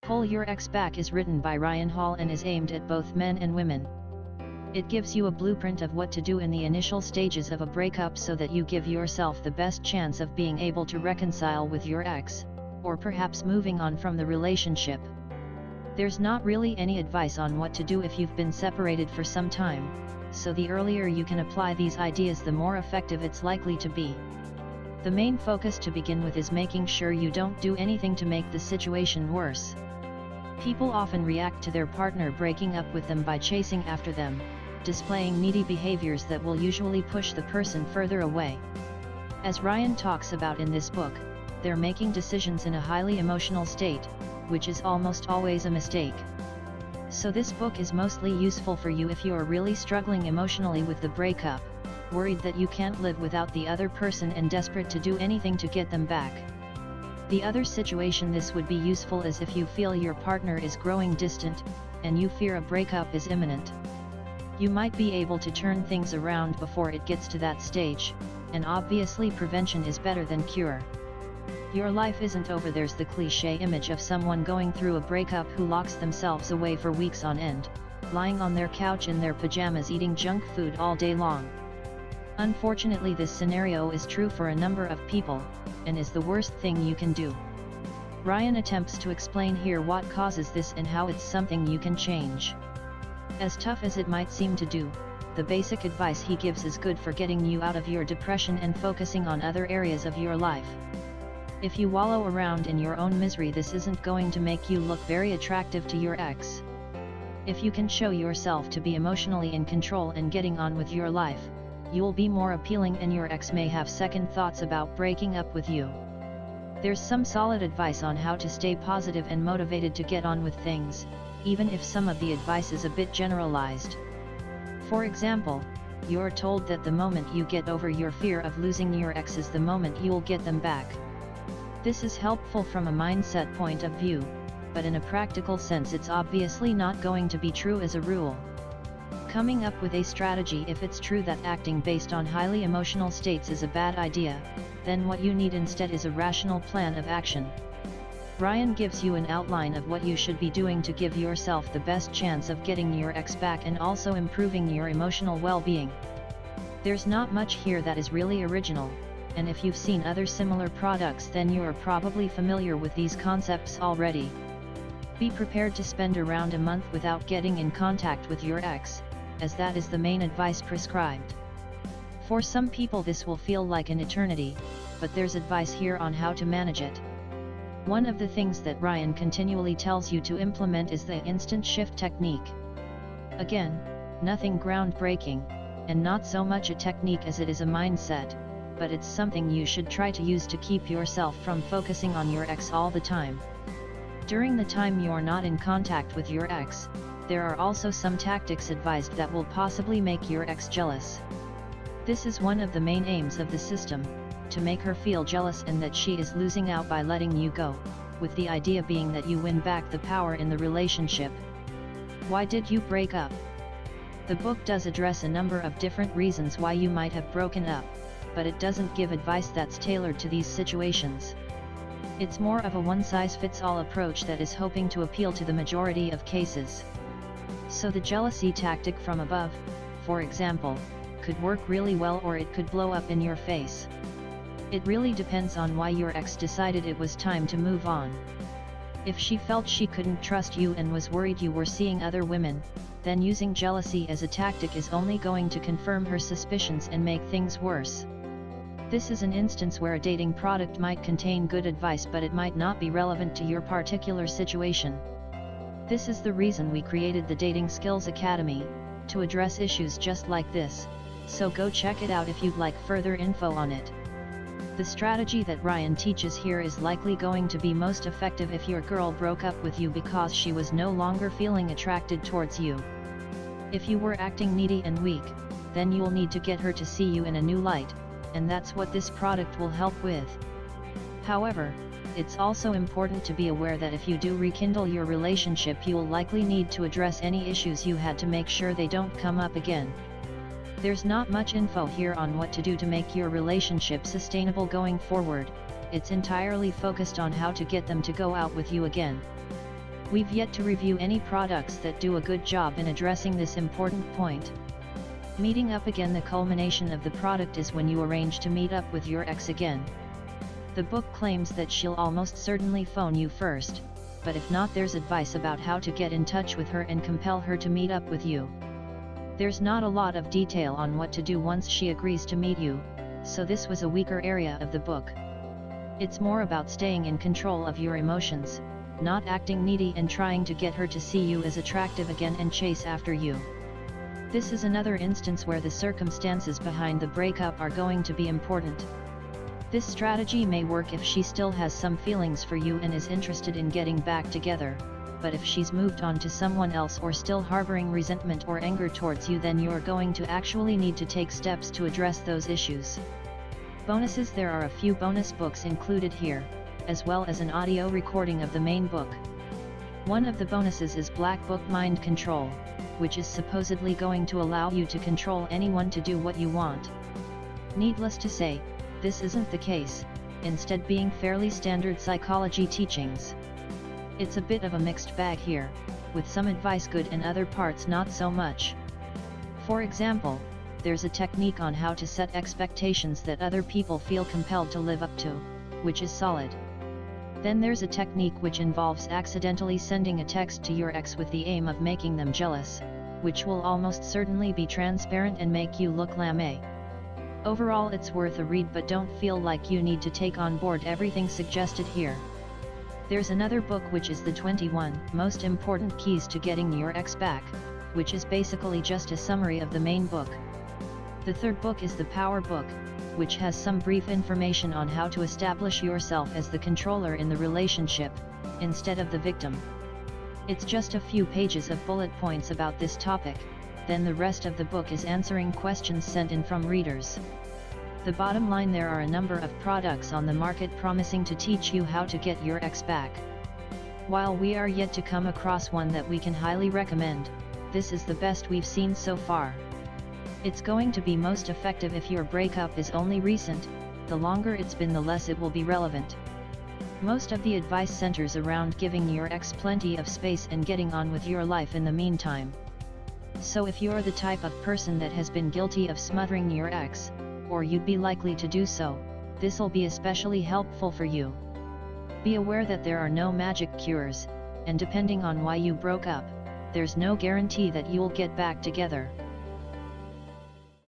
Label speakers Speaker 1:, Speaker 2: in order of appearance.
Speaker 1: Pull Your Ex Back is written by Ryan Hall and is aimed at both men and women. It gives you a blueprint of what to do in the initial stages of a breakup so that you give yourself the best chance of being able to reconcile with your ex, or perhaps moving on from the relationship. There's not really any advice on what to do if you've been separated for some time, so the earlier you can apply these ideas the more effective it's likely to be. The main focus to begin with is making sure you don't do anything to make the situation worse. People often react to their partner breaking up with them by chasing after them, displaying needy behaviors that will usually push the person further away. As Ryan talks about in this book, they're making decisions in a highly emotional state, which is almost always a mistake. So this book is mostly useful for you if you are really struggling emotionally with the breakup, worried that you can't live without the other person and desperate to do anything to get them back. The other situation this would be useful is if you feel your partner is growing distant, and you fear a breakup is imminent. You might be able to turn things around before it gets to that stage, and obviously prevention is better than cure. Your life isn't over. There's the cliché image of someone going through a breakup who locks themselves away for weeks on end, lying on their couch in their pajamas eating junk food all day long. Unfortunately, this scenario is true for a number of people, and is the worst thing you can do. Ryan attempts to explain here what causes this and how it's something you can change. As tough as it might seem to do, the basic advice he gives is good for getting you out of your depression and focusing on other areas of your life. If you wallow around in your own misery, this isn't going to make you look very attractive to your ex. If you can show yourself to be emotionally in control and getting on with your life, you'll be more appealing and your ex may have second thoughts about breaking up with you. There's some solid advice on how to stay positive and motivated to get on with things, even if some of the advice is a bit generalized. For example, you're told that the moment you get over your fear of losing your ex is the moment you'll get them back. This is helpful from a mindset point of view, but in a practical sense it's obviously not going to be true as a rule. Coming up with a strategy if it's true that acting based on highly emotional states is a bad idea, then what you need instead is a rational plan of action. Ryan gives you an outline of what you should be doing to give yourself the best chance of getting your ex back and also improving your emotional well-being. There's not much here that is really original, and if you've seen other similar products then you are probably familiar with these concepts already. Be prepared to spend around a month without getting in contact with your ex, as that is the main advice prescribed. For some people this will feel like an eternity, but there's advice here on how to manage it. One of the things that Ryan continually tells you to implement is the instant shift technique. Again, nothing groundbreaking, and not so much a technique as it is a mindset, but it's something you should try to use to keep yourself from focusing on your ex all the time. During the time you're not in contact with your ex, there are also some tactics advised that will possibly make your ex jealous. This is one of the main aims of the system, to make her feel jealous and that she is losing out by letting you go, with the idea being that you win back the power in the relationship. Why did you break up? The book does address a number of different reasons why you might have broken up, but it doesn't give advice that's tailored to these situations. It's more of a one-size-fits-all approach that is hoping to appeal to the majority of cases. So the jealousy tactic from above, for example, could work really well or it could blow up in your face. It really depends on why your ex decided it was time to move on. If she felt she couldn't trust you and was worried you were seeing other women, then using jealousy as a tactic is only going to confirm her suspicions and make things worse. This is an instance where a dating product might contain good advice but it might not be relevant to your particular situation. This is the reason we created the Dating Skills Academy, to address issues just like this, so go check it out if you'd like further info on it. The strategy that Ryan teaches here is likely going to be most effective if your girl broke up with you because she was no longer feeling attracted towards you. If you were acting needy and weak, then you'll need to get her to see you in a new light, and that's what this product will help with. However, it's also important to be aware that if you do rekindle your relationship, you'll likely need to address any issues you had to make sure they don't come up again. There's not much info here on what to do to make your relationship sustainable going forward. It's entirely focused on how to get them to go out with you again. We've yet to review any products that do a good job in addressing this important point. Meeting up again. The culmination of the product is when you arrange to meet up with your ex again. The book claims that she'll almost certainly phone you first, but if not, there's advice about how to get in touch with her and compel her to meet up with you. There's not a lot of detail on what to do once she agrees to meet you, so this was a weaker area of the book. It's more about staying in control of your emotions, not acting needy and trying to get her to see you as attractive again and chase after you. This is another instance where the circumstances behind the breakup are going to be important. This strategy may work if she still has some feelings for you and is interested in getting back together, but if she's moved on to someone else or still harboring resentment or anger towards you, then you're going to actually need to take steps to address those issues. Bonuses. There are a few bonus books included here, as well as an audio recording of the main book. One of the bonuses is Black Book Mind Control, which is supposedly going to allow you to control anyone to do what you want. Needless to say, this isn't the case, instead being fairly standard psychology teachings. It's a bit of a mixed bag here, with some advice good and other parts not so much. For example, there's a technique on how to set expectations that other people feel compelled to live up to, which is solid. Then there's a technique which involves accidentally sending a text to your ex with the aim of making them jealous, which will almost certainly be transparent and make you look lame. Overall, it's worth a read, but don't feel like you need to take on board everything suggested here. There's another book which is the 21 Most Important Keys to Getting Your Ex Back, which is basically just a summary of the main book. The third book is the Power Book, which has some brief information on how to establish yourself as the controller in the relationship, instead of the victim. It's just a few pages of bullet points about this topic, then the rest of the book is answering questions sent in from readers. The bottom line, there are a number of products on the market promising to teach you how to get your ex back. While we are yet to come across one that we can highly recommend, this is the best we've seen so far. It's going to be most effective if your breakup is only recent. The longer it's been, the less it will be relevant. Most of the advice centers around giving your ex plenty of space and getting on with your life in the meantime. So if you're the type of person that has been guilty of smothering your ex, or you'd be likely to do so, this'll be especially helpful for you. Be aware that there are no magic cures, and depending on why you broke up, there's no guarantee that you'll get back together.